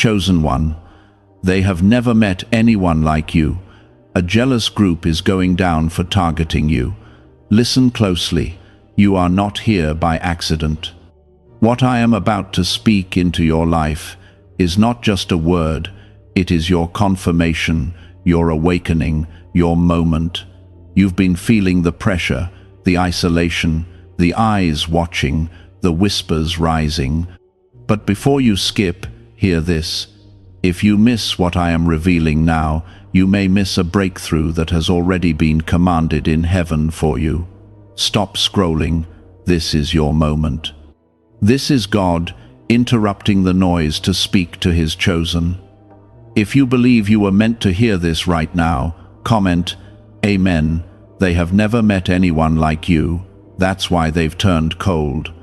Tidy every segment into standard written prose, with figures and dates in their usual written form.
Chosen one, they have never met anyone like you. A jealous group is going down for targeting you. Listen closely. You are not here by accident. What I am about to speak into your life is not just a word. It is your confirmation, your awakening, your moment. You've been feeling the pressure, the isolation, the eyes watching, the whispers rising. But before you skip, hear this. If you miss what I am revealing now, you may miss a breakthrough that has already been commanded in heaven for you. Stop scrolling. This is your moment. This is God interrupting the noise to speak to His chosen. If you believe you were meant to hear this right now, comment, Amen. They have never met anyone like you. That's why they've turned cold.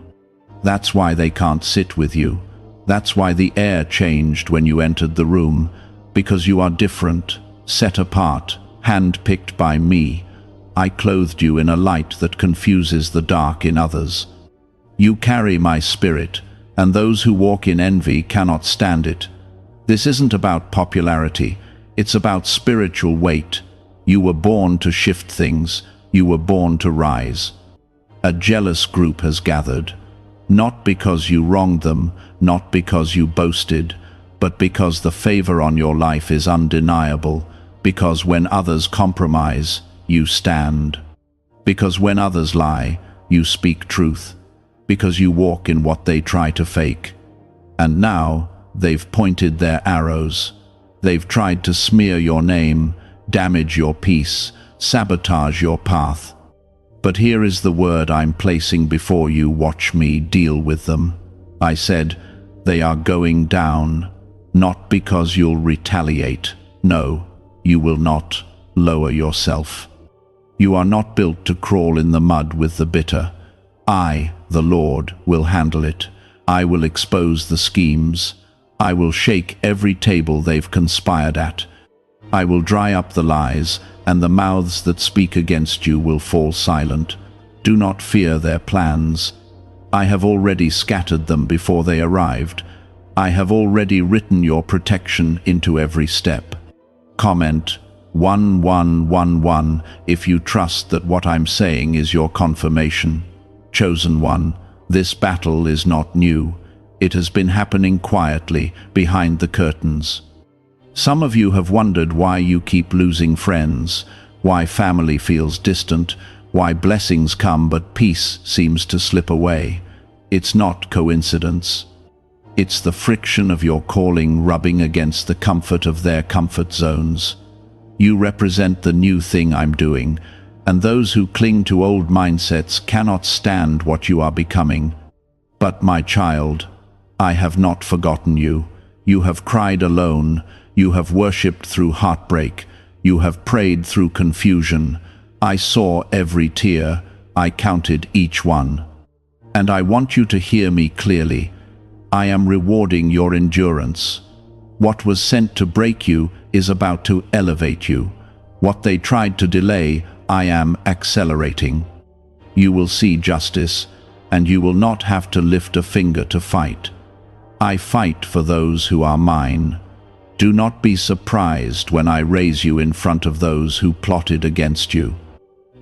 That's why they can't sit with you. That's why the air changed when you entered the room, because you are different, set apart, hand-picked by me. I clothed you in a light that confuses the dark in others. You carry my spirit, and those who walk in envy cannot stand it. This isn't about popularity, it's about spiritual weight. You were born to shift things, you were born to rise. A jealous group has gathered. Not because you wronged them, not because you boasted, but because the favor on your life is undeniable, because when others compromise, you stand. Because when others lie, you speak truth. Because you walk in what they try to fake. And now, they've pointed their arrows. They've tried to smear your name, damage your peace, sabotage your path. But here is the word I'm placing before you. Watch me deal with them. I said, they are going down, not because you'll retaliate. No, you will not. Lower yourself. You are not built to crawl in the mud with the bitter. I, the Lord, will handle it. I will expose the schemes. I will shake every table they've conspired at. I will dry up the lies, and the mouths that speak against you will fall silent. Do not fear their plans. I have already scattered them before they arrived. I have already written your protection into every step. Comment 1111 if you trust that what I'm saying is your confirmation. Chosen one, this battle is not new. It has been happening quietly, behind the curtains. Some of you have wondered why you keep losing friends, why family feels distant, why blessings come but peace seems to slip away. It's not coincidence. It's the friction of your calling rubbing against the comfort of their comfort zones. You represent the new thing I'm doing, and those who cling to old mindsets cannot stand what you are becoming. But my child, I have not forgotten you. You have cried alone. You have worshipped through heartbreak. You have prayed through confusion. I saw every tear. I counted each one. And I want you to hear me clearly. I am rewarding your endurance. What was sent to break you is about to elevate you. What they tried to delay, I am accelerating. You will see justice, and you will not have to lift a finger to fight. I fight for those who are mine. Do not be surprised when I raise you in front of those who plotted against you.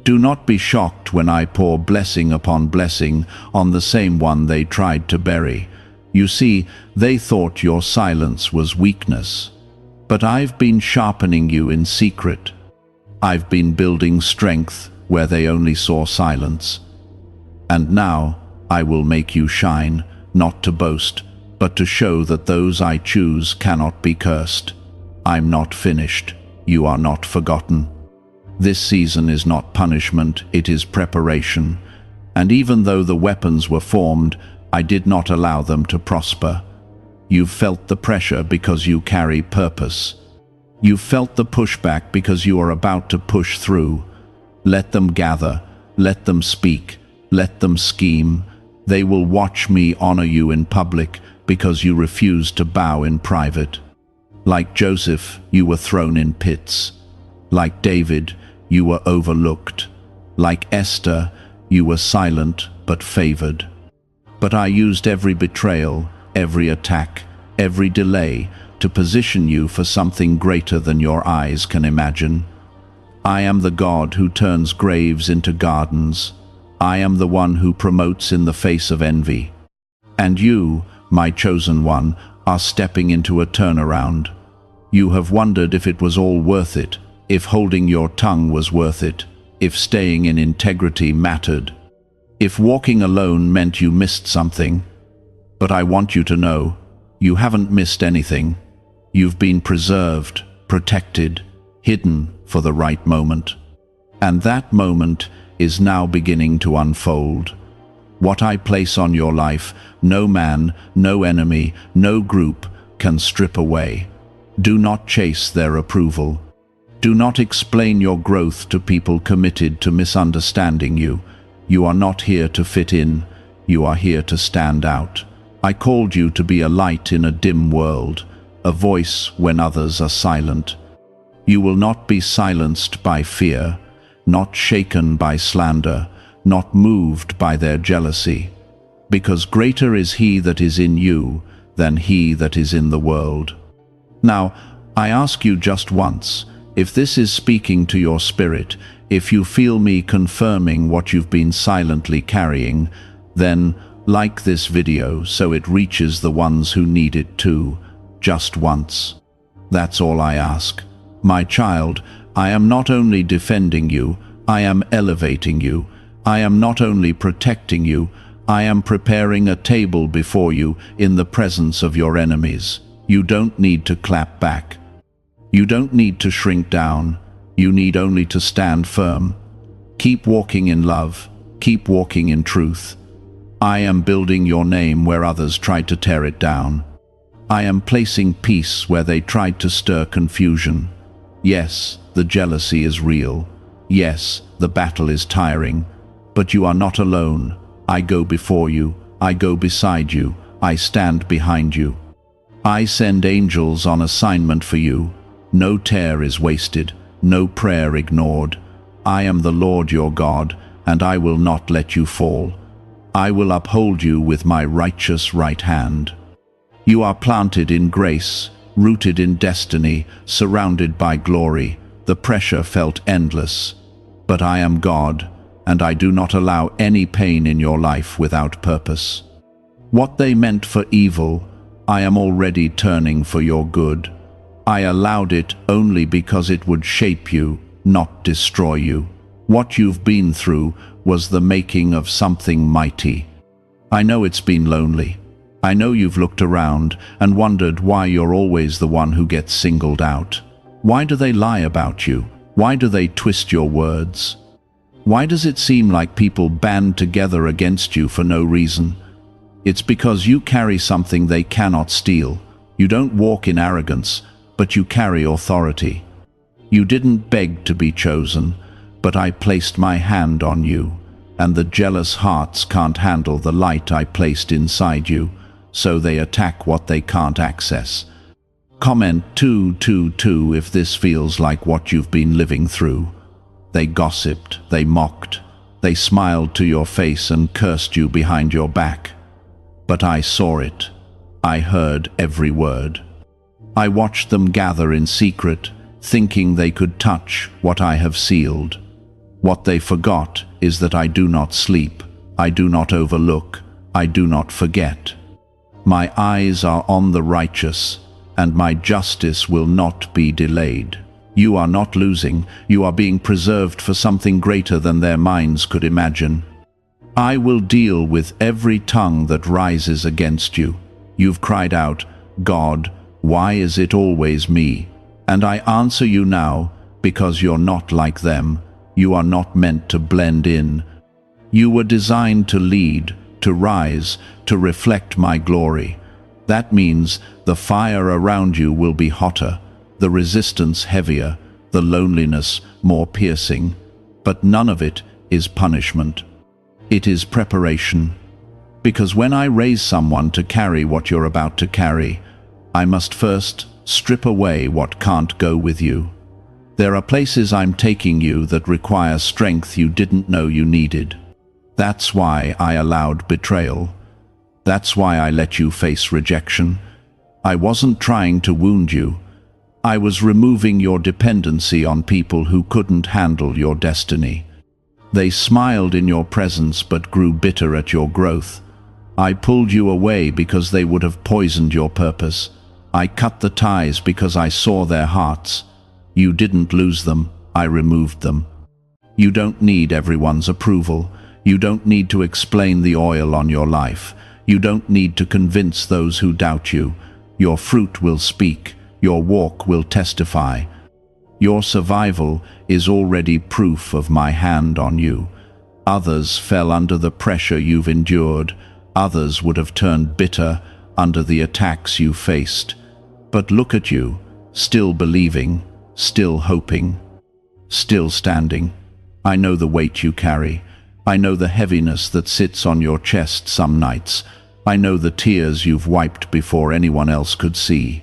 Do not be shocked when I pour blessing upon blessing on the same one they tried to bury. You see, they thought your silence was weakness. But I've been sharpening you in secret. I've been building strength where they only saw silence. And now I will make you shine, not to boast, but to show that those I choose cannot be cursed. I'm not finished. You are not forgotten. This season is not punishment, it is preparation. And even though the weapons were formed, I did not allow them to prosper. You've felt the pressure because you carry purpose. You've felt the pushback because you are about to push through. Let them gather, let them speak, let them scheme. They will watch me honor you in public because you refuse to bow in private. Like Joseph, you were thrown in pits. Like David, you were overlooked. Like Esther, you were silent but favored. But I used every betrayal, every attack, every delay, to position you for something greater than your eyes can imagine. I am the God who turns graves into gardens. I am the one who promotes in the face of envy. And you, my chosen one, are stepping into a turnaround. You have wondered if it was all worth it, if holding your tongue was worth it, if staying in integrity mattered, if walking alone meant you missed something. But I want you to know, you haven't missed anything. You've been preserved, protected, hidden for the right moment. And that moment is now beginning to unfold. What I place on your life, no man, no enemy, no group can strip away. Do not chase their approval. Do not explain your growth to people committed to misunderstanding you. You are not here to fit in. You are here to stand out. I called you to be a light in a dim world, a voice when others are silent. You will not be silenced by fear, not shaken by slander, not moved by their jealousy, because greater is He that is in you than he that is in the world. Now, I ask you just once, if this is speaking to your spirit, if you feel me confirming what you've been silently carrying, then like this video so it reaches the ones who need it too, just once. That's all I ask. My child, I am not only defending you, I am elevating you. I am not only protecting you, I am preparing a table before you in the presence of your enemies. You don't need to clap back. You don't need to shrink down. You need only to stand firm. Keep walking in love. Keep walking in truth. I am building your name where others tried to tear it down. I am placing peace where they tried to stir confusion. Yes, the jealousy is real. Yes, the battle is tiring. But you are not alone. I go before you. I go beside you. I stand behind you. I send angels on assignment for you. No tear is wasted. No prayer ignored. I am the Lord your God, and I will not let you fall. I will uphold you with my righteous right hand. You are planted in grace, rooted in destiny, surrounded by glory. The pressure felt endless. But I am God, and I do not allow any pain in your life without purpose. What they meant for evil, I am already turning for your good. I allowed it only because it would shape you, not destroy you. What you've been through was the making of something mighty. I know it's been lonely. I know you've looked around and wondered why you're always the one who gets singled out. Why do they lie about you? Why do they twist your words? Why does it seem like people band together against you for no reason? It's because you carry something they cannot steal. You don't walk in arrogance, but you carry authority. You didn't beg to be chosen, but I placed my hand on you, and the jealous hearts can't handle the light I placed inside you, so they attack what they can't access. Comment 222 if this feels like what you've been living through. They gossiped, they mocked, they smiled to your face and cursed you behind your back. But I saw it. I heard every word. I watched them gather in secret, thinking they could touch what I have sealed. What they forgot is that I do not sleep, I do not overlook, I do not forget. My eyes are on the righteous, and my justice will not be delayed. You are not losing, you are being preserved for something greater than their minds could imagine. I will deal with every tongue that rises against you. You've cried out, God, why is it always me? And I answer you now, because you're not like them. You are not meant to blend in. You were designed to lead, to rise, to reflect my glory. That means the fire around you will be hotter, the resistance heavier, the loneliness more piercing. But none of it is punishment. It is preparation. Because when I raise someone to carry what you're about to carry, I must first strip away what can't go with you. There are places I'm taking you that require strength you didn't know you needed. That's why I allowed betrayal. That's why I let you face rejection. I wasn't trying to wound you. I was removing your dependency on people who couldn't handle your destiny. They smiled in your presence but grew bitter at your growth. I pulled you away because they would have poisoned your purpose. I cut the ties because I saw their hearts. You didn't lose them, I removed them. You don't need everyone's approval. You don't need to explain the oil on your life. You don't need to convince those who doubt you. Your fruit will speak. Your walk will testify. Your survival is already proof of my hand on you. Others fell under the pressure you've endured. Others would have turned bitter under the attacks you faced. But look at you, still believing, still hoping, still standing. I know the weight you carry. I know the heaviness that sits on your chest some nights. I know the tears you've wiped before anyone else could see.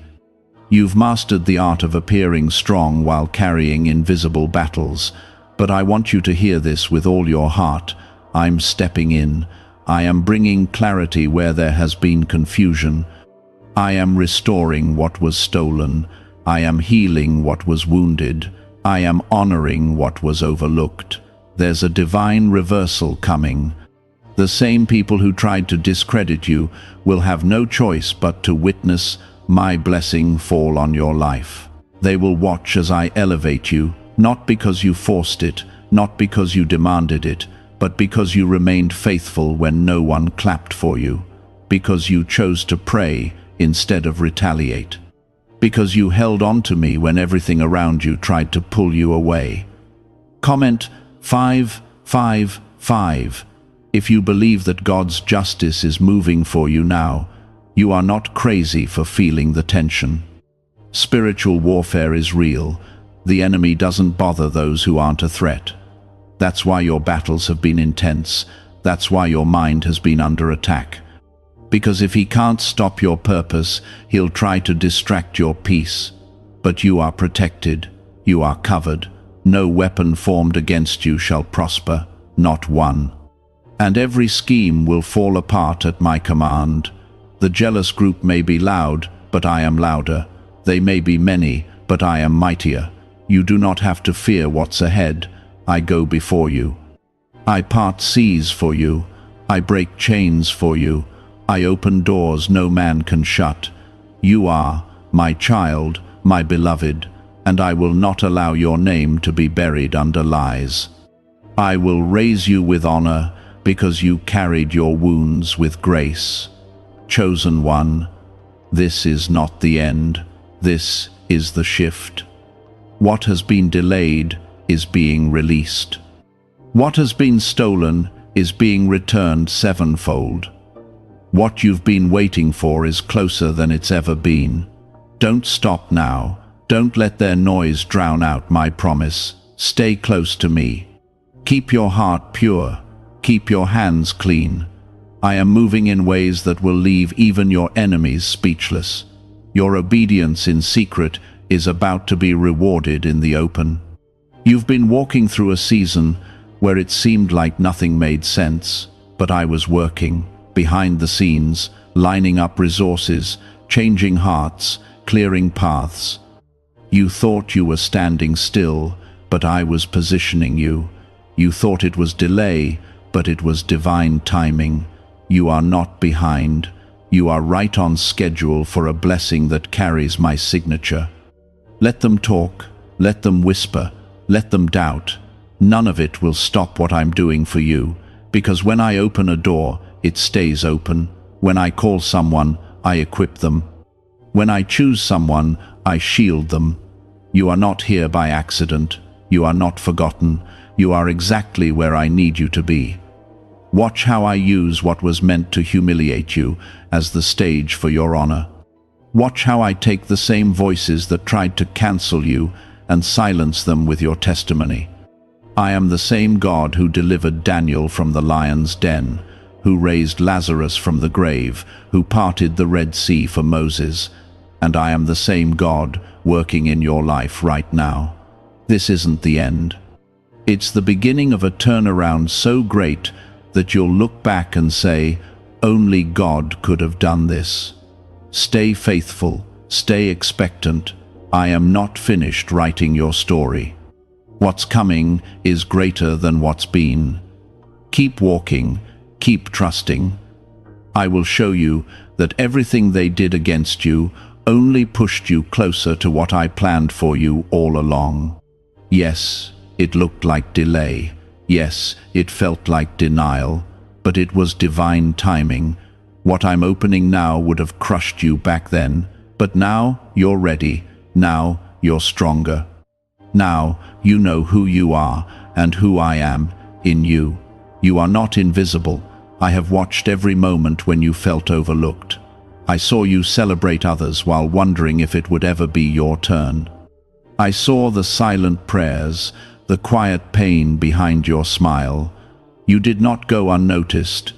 You've mastered the art of appearing strong while carrying invisible battles. But I want you to hear this with all your heart. I'm stepping in. I am bringing clarity where there has been confusion. I am restoring what was stolen. I am healing what was wounded. I am honoring what was overlooked. There's a divine reversal coming. The same people who tried to discredit you will have no choice but to witness my blessing fall on your life. They will watch as I elevate you, not because you forced it, not because you demanded it, but because you remained faithful when no one clapped for you, because you chose to pray instead of retaliate, because you held on to me when everything around you tried to pull you away. Comment 555 if you believe that God's justice is moving for you now. You are not crazy for feeling the tension. Spiritual warfare is real. The enemy doesn't bother those who aren't a threat. That's why your battles have been intense. That's why your mind has been under attack. Because if he can't stop your purpose, he'll try to distract your peace. But you are protected. You are covered. No weapon formed against you shall prosper, not one. And every scheme will fall apart at my command. The jealous group may be loud, but I am louder. They may be many, but I am mightier. You do not have to fear what's ahead. I go before you. I part seas for you. I break chains for you. I open doors no man can shut. You are my child, my beloved, and I will not allow your name to be buried under lies. I will raise you with honor because you carried your wounds with grace. Chosen one, this is not the end. This is the shift. What has been delayed is being released. What has been stolen is being returned sevenfold. What you've been waiting for is closer than it's ever been. Don't stop now. Don't let their noise drown out my promise. Stay close to me. Keep your heart pure. Keep your hands clean. I am moving in ways that will leave even your enemies speechless. Your obedience in secret is about to be rewarded in the open. You've been walking through a season where it seemed like nothing made sense, but I was working behind the scenes, lining up resources, changing hearts, clearing paths. You thought you were standing still, but I was positioning you. You thought it was delay, but it was divine timing. You are not behind. You are right on schedule for a blessing that carries my signature. Let them talk, let them whisper, let them doubt. None of it will stop what I'm doing for you, because when I open a door, it stays open. When I call someone, I equip them. When I choose someone, I shield them. You are not here by accident. You are not forgotten. You are exactly where I need you to be. Watch how I use what was meant to humiliate you as the stage for your honor. Watch how I take the same voices that tried to cancel you and silence them with your testimony. I am the same God who delivered Daniel from the lion's den, who raised Lazarus from the grave, who parted the Red Sea for Moses. And I am the same God working in your life right now. This isn't the end. It's the beginning of a turnaround so great that you'll look back and say, only God could have done this. Stay faithful, stay expectant. I am not finished writing your story. What's coming is greater than what's been. Keep walking, keep trusting. I will show you that everything they did against you only pushed you closer to what I planned for you all along. Yes, it looked like delay. Yes, it felt like denial, but it was divine timing. What I'm opening now would have crushed you back then, but now you're ready. Now you're stronger. Now you know who you are and who I am in you. You are not invisible. I have watched every moment when you felt overlooked. I saw you celebrate others while wondering if it would ever be your turn. I saw the silent prayers, the quiet pain behind your smile. You did not go unnoticed.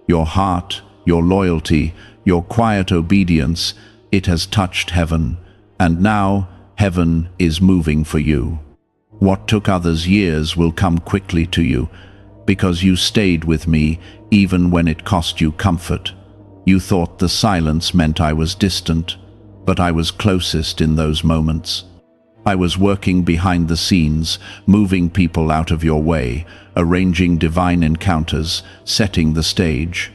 Your heart, your loyalty, your quiet obedience, it has touched heaven. And now heaven is moving for you. What took others years will come quickly to you, because you stayed with me even when it cost you comfort. You thought the silence meant I was distant, but I was closest in those moments. I was working behind the scenes, moving people out of your way, arranging divine encounters, setting the stage.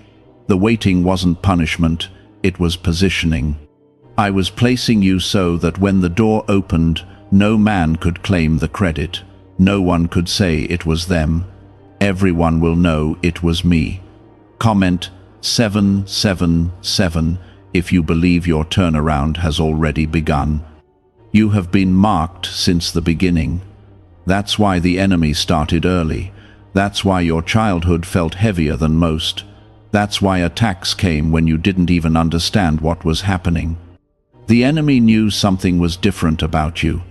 The waiting wasn't punishment, it was positioning. I was placing you so that when the door opened, no man could claim the credit. No one could say it was them. Everyone will know it was me. Comment 777 if you believe your turnaround has already begun. You have been marked since the beginning. That's why the enemy started early. That's why your childhood felt heavier than most. That's why attacks came when you didn't even understand what was happening. The enemy knew something was different about you,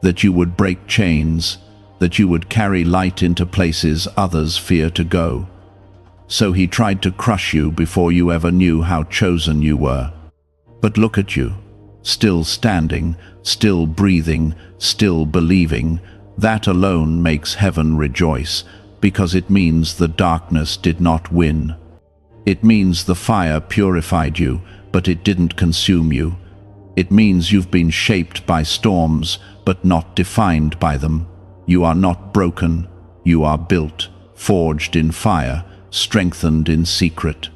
that you would break chains, that you would carry light into places others fear to go. So he tried to crush you before you ever knew how chosen you were. But look at you, still standing, still breathing, still believing. That alone makes heaven rejoice, because it means the darkness did not win. It means the fire purified you, but it didn't consume you. It means you've been shaped by storms, but not defined by them. You are not broken. You are built, forged in fire, strengthened in secret.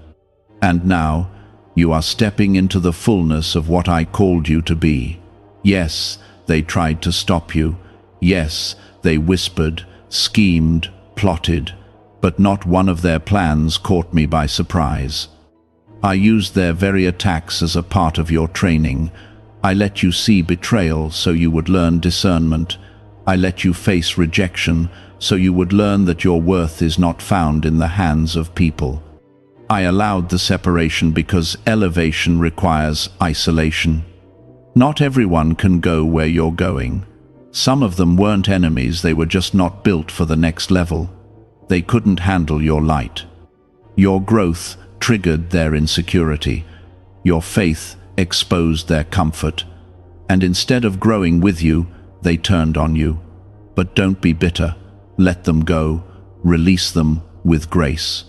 And now, you are stepping into the fullness of what I called you to be. Yes, they tried to stop you. Yes, they whispered, schemed, plotted, but not one of their plans caught me by surprise. I used their very attacks as a part of your training. I let you see betrayal so you would learn discernment. I let you face rejection so you would learn that your worth is not found in the hands of people. I allowed the separation because elevation requires isolation. Not everyone can go where you're going. Some of them weren't enemies, they were just not built for the next level. They couldn't handle your light. Your growth triggered their insecurity. Your faith exposed their comfort. And instead of growing with you, they turned on you. But don't be bitter. Let them go. Release them with grace.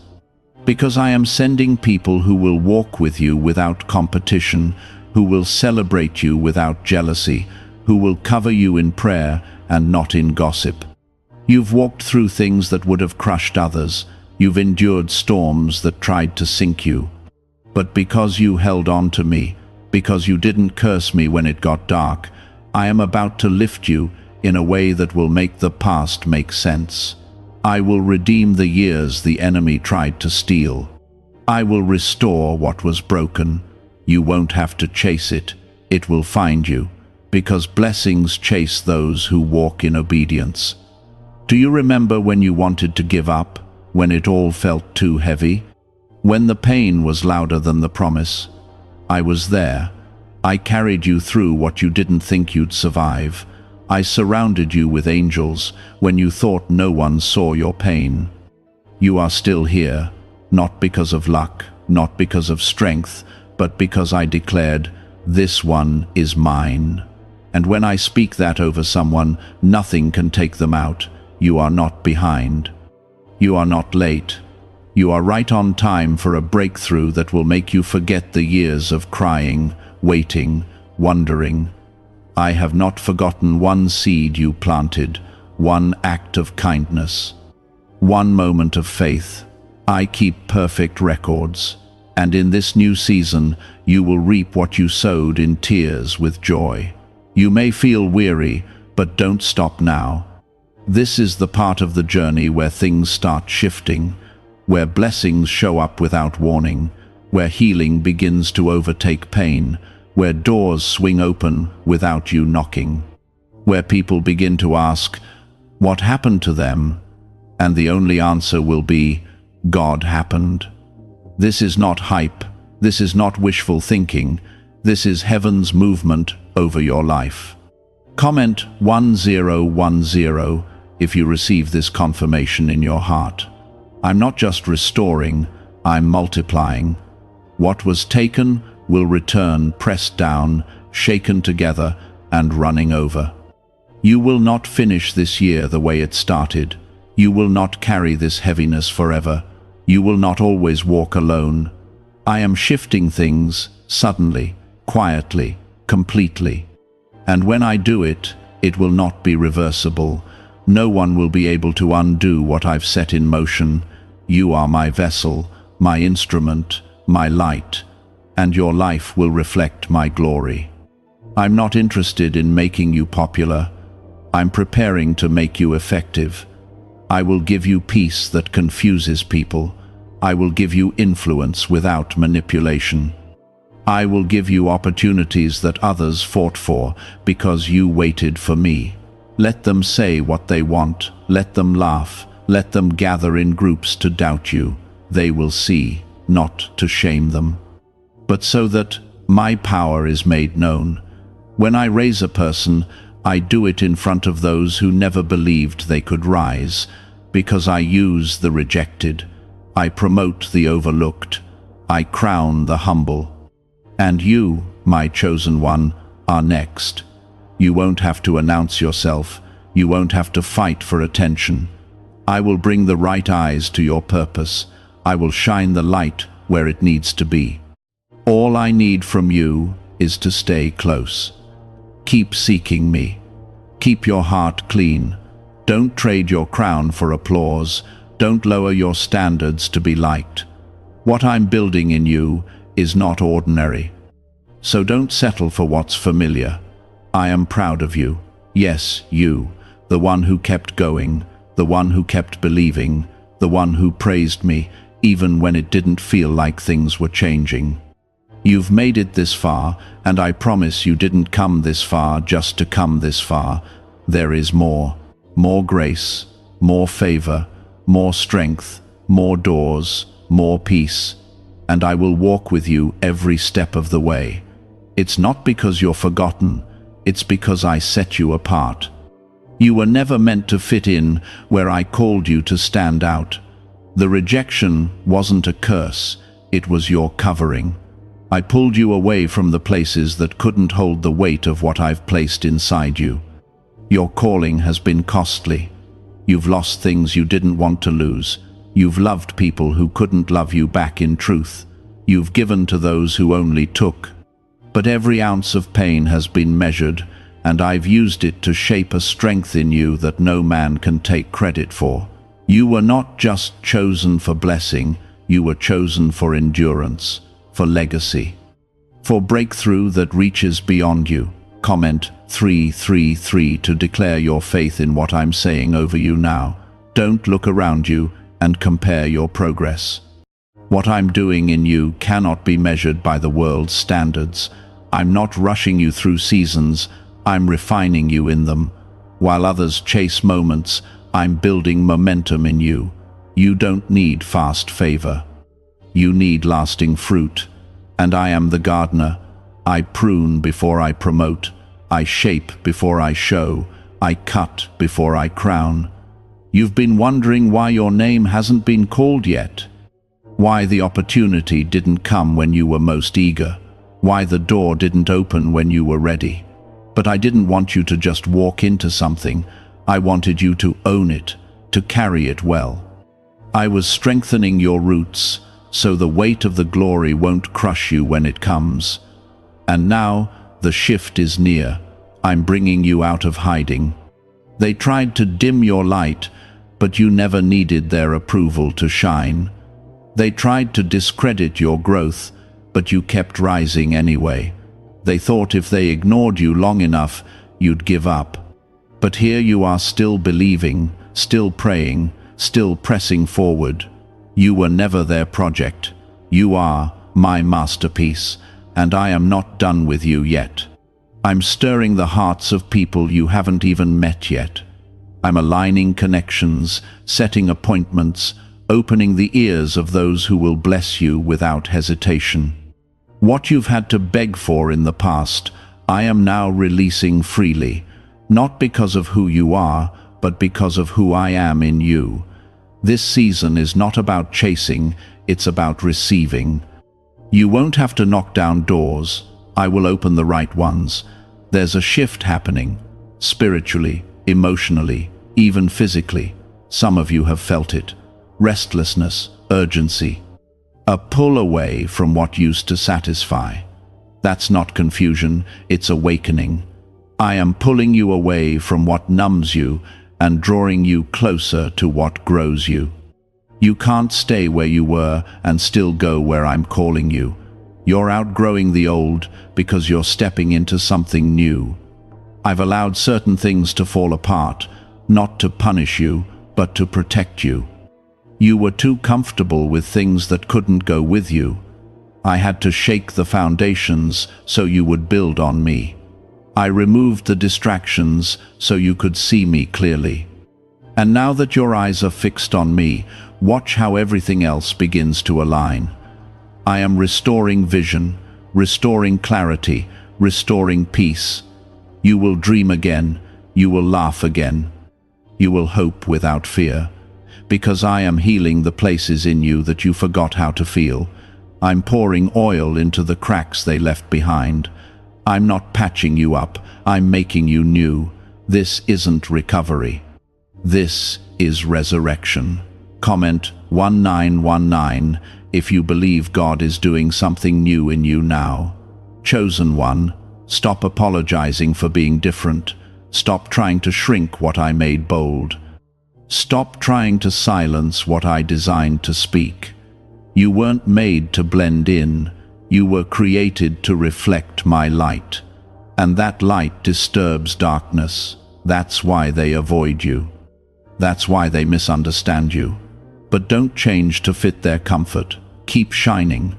Because I am sending people who will walk with you without competition, who will celebrate you without jealousy, who will cover you in prayer and not in gossip. You've walked through things that would have crushed others. You've endured storms that tried to sink you. But because you held on to me, because you didn't curse me when it got dark, I am about to lift you in a way that will make the past make sense. I will redeem the years the enemy tried to steal. I will restore what was broken. You won't have to chase it. It will find you, because blessings chase those who walk in obedience. Do you remember when you wanted to give up, when it all felt too heavy? When the pain was louder than the promise? I was there. I carried you through what you didn't think you'd survive. I surrounded you with angels when you thought no one saw your pain. You are still here, not because of luck, not because of strength, but because I declared, "This one is mine." And when I speak that over someone, nothing can take them out. You are not behind. You are not late. You are right on time for a breakthrough that will make you forget the years of crying, waiting, wondering. I have not forgotten one seed you planted, one act of kindness, one moment of faith. I keep perfect records, and in this new season you will reap what you sowed in tears with joy. You may feel weary, but don't stop now. This is the part of the journey where things start shifting, where blessings show up without warning, where healing begins to overtake pain, where doors swing open without you knocking, where people begin to ask, what happened to them? And the only answer will be, God happened. This is not hype, this is not wishful thinking, this is heaven's movement over your life. Comment 1010 if you receive this confirmation in your heart. I'm not just restoring, I'm multiplying. What was taken will return, pressed down, shaken together, and running over. You will not finish this year the way it started. You will not carry this heaviness forever. You will not always walk alone. I am shifting things suddenly, quietly, completely. And when I do it, it will not be reversible. No one will be able to undo what I've set in motion. You are my vessel, my instrument, my light, and your life will reflect my glory. I'm not interested in making you popular. I'm preparing to make you effective. I will give you peace that confuses people. I will give you influence without manipulation. I will give you opportunities that others fought for because you waited for me. Let them say what they want. Let them laugh. Let them gather in groups to doubt you. They will see, not to shame them, but so that my power is made known. When I raise a person, I do it in front of those who never believed they could rise, because I use the rejected. I promote the overlooked. I crown the humble. And you, my chosen one, are next. You won't have to announce yourself. You won't have to fight for attention. I will bring the right eyes to your purpose. I will shine the light where it needs to be. All I need from you is to stay close. Keep seeking me. Keep your heart clean. Don't trade your crown for applause. Don't lower your standards to be liked. What I'm building in you is not ordinary. So don't settle for what's familiar. I am proud of you. Yes, you, the one who kept going, the one who kept believing, the one who praised me, even when it didn't feel like things were changing. You've made it this far, and I promise you didn't come this far just to come this far. There is more grace, more favor, more strength, more doors, more peace, and I will walk with you every step of the way. It's not because you're forgotten, it's because I set you apart. You were never meant to fit in where I called you to stand out. The rejection wasn't a curse, it was your covering. I pulled you away from the places that couldn't hold the weight of what I've placed inside you. Your calling has been costly. You've lost things you didn't want to lose. You've loved people who couldn't love you back in truth. You've given to those who only took. But every ounce of pain has been measured, and I've used it to shape a strength in you that no man can take credit for. You were not just chosen for blessing, you were chosen for endurance, for legacy, for breakthrough that reaches beyond you. Comment 333 to declare your faith in what I'm saying over you now. Don't look around you and compare your progress. What I'm doing in you cannot be measured by the world's standards. I'm not rushing you through seasons, I'm refining you in them. While others chase moments, I'm building momentum in you. You don't need fast favor. You need lasting fruit. And I am the gardener. I prune before I promote. I shape before I show. I cut before I crown. You've been wondering why your name hasn't been called yet. Why the opportunity didn't come when you were most eager. Why the door didn't open when you were ready. But I didn't want you to just walk into something. I wanted you to own it, to carry it well. I was strengthening your roots, so the weight of the glory won't crush you when it comes. And now, the shift is near. I'm bringing you out of hiding. They tried to dim your light, but you never needed their approval to shine. They tried to discredit your growth, but you kept rising anyway. They thought if they ignored you long enough, you'd give up. But here you are, still believing, still praying, still pressing forward. You were never their project. You are my masterpiece, and I am not done with you yet. I'm stirring the hearts of people you haven't even met yet. I'm aligning connections, setting appointments, opening the ears of those who will bless you without hesitation. What you've had to beg for in the past, I am now releasing freely, not because of who you are, but because of who I am in you. This season is not about chasing, it's about receiving. You won't have to knock down doors. I will open the right ones. There's a shift happening, spiritually, emotionally, even physically. Some of you have felt it. Restlessness, urgency. A pull away from what used to satisfy. That's not confusion, it's awakening. I am pulling you away from what numbs you and drawing you closer to what grows you. You can't stay where you were and still go where I'm calling you. You're outgrowing the old because you're stepping into something new. I've allowed certain things to fall apart, not to punish you, but to protect you. You were too comfortable with things that couldn't go with you. I had to shake the foundations so you would build on me. I removed the distractions so you could see me clearly. And now that your eyes are fixed on me, watch how everything else begins to align. I am restoring vision, restoring clarity, restoring peace. You will dream again, you will laugh again. You will hope without fear. Because I am healing the places in you that you forgot how to feel. I'm pouring oil into the cracks they left behind. I'm not patching you up, I'm making you new. This isn't recovery. This is resurrection. Comment 1919 if you believe God is doing something new in you now. Chosen one, stop apologizing for being different. Stop trying to shrink what I made bold. Stop trying to silence what I designed to speak. You weren't made to blend in. You were created to reflect my light. And that light disturbs darkness. That's why they avoid you. That's why they misunderstand you. But don't change to fit their comfort. Keep shining.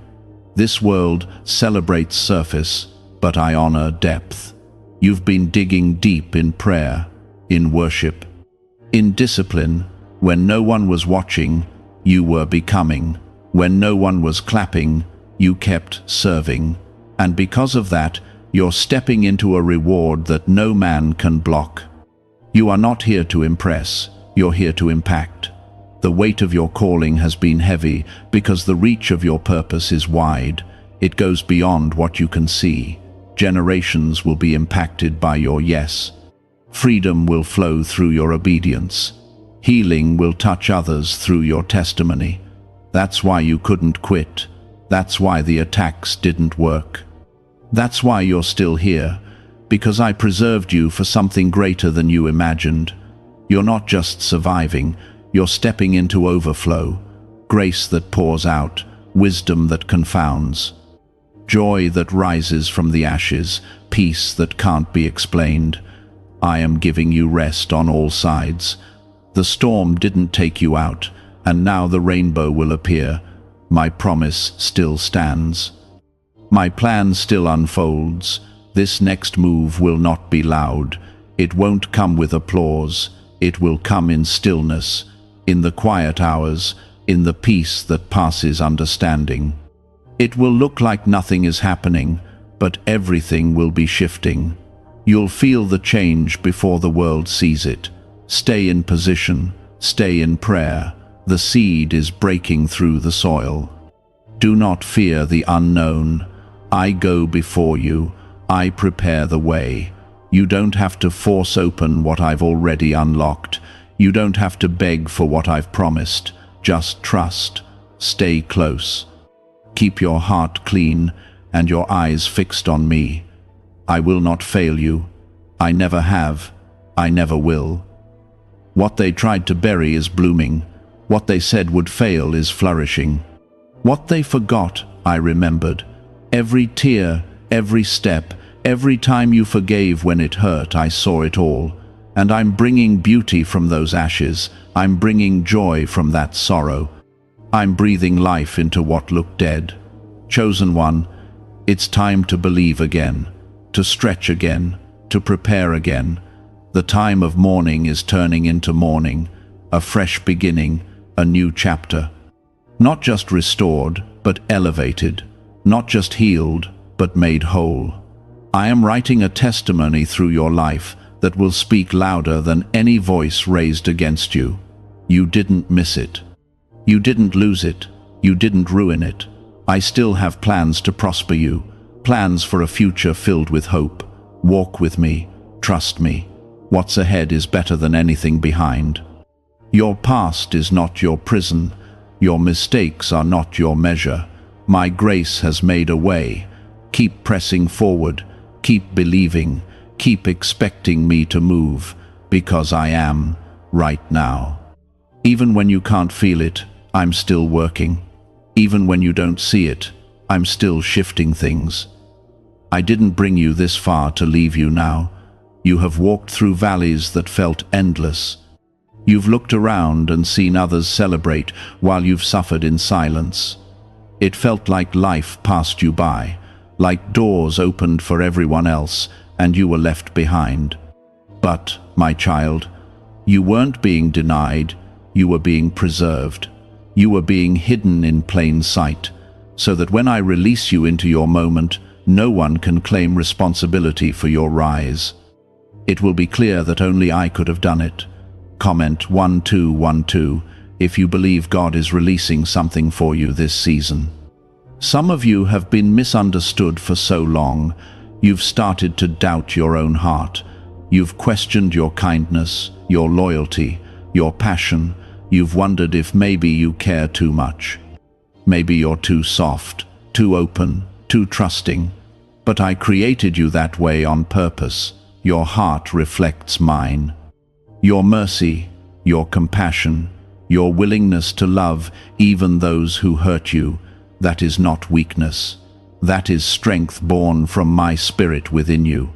This world celebrates surface, but I honor depth. You've been digging deep in prayer, in worship, in discipline. When no one was watching, you were becoming. When no one was clapping, you kept serving. And because of that, you're stepping into a reward that no man can block. You are not here to impress, you're here to impact. The weight of your calling has been heavy because the reach of your purpose is wide. It goes beyond what you can see. Generations will be impacted by your yes. Freedom will flow through your obedience. Healing will touch others through your testimony. That's why you couldn't quit. That's why the attacks didn't work. That's why you're still here, because I preserved you for something greater than you imagined. You're not just surviving, you're stepping into overflow, grace that pours out, wisdom that confounds, joy that rises from the ashes, peace that can't be explained. I am giving you rest on all sides. The storm didn't take you out, and now the rainbow will appear. My promise still stands. My plan still unfolds. This next move will not be loud. It won't come with applause. It will come in stillness, in the quiet hours, in the peace that passes understanding. It will look like nothing is happening, but everything will be shifting. You'll feel the change before the world sees it. Stay in position, stay in prayer. The seed is breaking through the soil. Do not fear the unknown. I go before you. I prepare the way. You don't have to force open what I've already unlocked. You don't have to beg for what I've promised. Just trust. Stay close. Keep your heart clean and your eyes fixed on me. I will not fail you. I never have. I never will. What they tried to bury is blooming. What they said would fail is flourishing. What they forgot, I remembered. Every tear, every step, every time you forgave when it hurt, I saw it all. And I'm bringing beauty from those ashes. I'm bringing joy from that sorrow. I'm breathing life into what looked dead. Chosen one, it's time to believe again, to stretch again, to prepare again. The time of mourning is turning into morning, a fresh beginning, a new chapter. Not just restored, but elevated. Not just healed, but made whole. I am writing a testimony through your life that will speak louder than any voice raised against you. You didn't miss it. You didn't lose it. You didn't ruin it. I still have plans to prosper you, plans for a future filled with hope. Walk with me. Trust me. What's ahead is better than anything behind. Your past is not your prison. Your mistakes are not your measure. My grace has made a way. Keep pressing forward. Keep believing. Keep expecting me to move, because I am, right now. Even when you can't feel it, I'm still working. Even when you don't see it, I'm still shifting things. I didn't bring you this far to leave you now. You have walked through valleys that felt endless. You've looked around and seen others celebrate while you've suffered in silence. It felt like life passed you by, like doors opened for everyone else, and you were left behind. But, my child, you weren't being denied, you were being preserved. You were being hidden in plain sight, so that when I release you into your moment, no one can claim responsibility for your rise. It will be clear that only I could have done it. Comment 1212 if you believe God is releasing something for you this season. Some of you have been misunderstood for so long. You've started to doubt your own heart. You've questioned your kindness, your loyalty, your passion. You've wondered if maybe you care too much. Maybe you're too soft, too open, too trusting. But I created you that way on purpose. Your heart reflects mine. Your mercy, your compassion, your willingness to love even those who hurt you, that is not weakness. That is strength born from my spirit within you.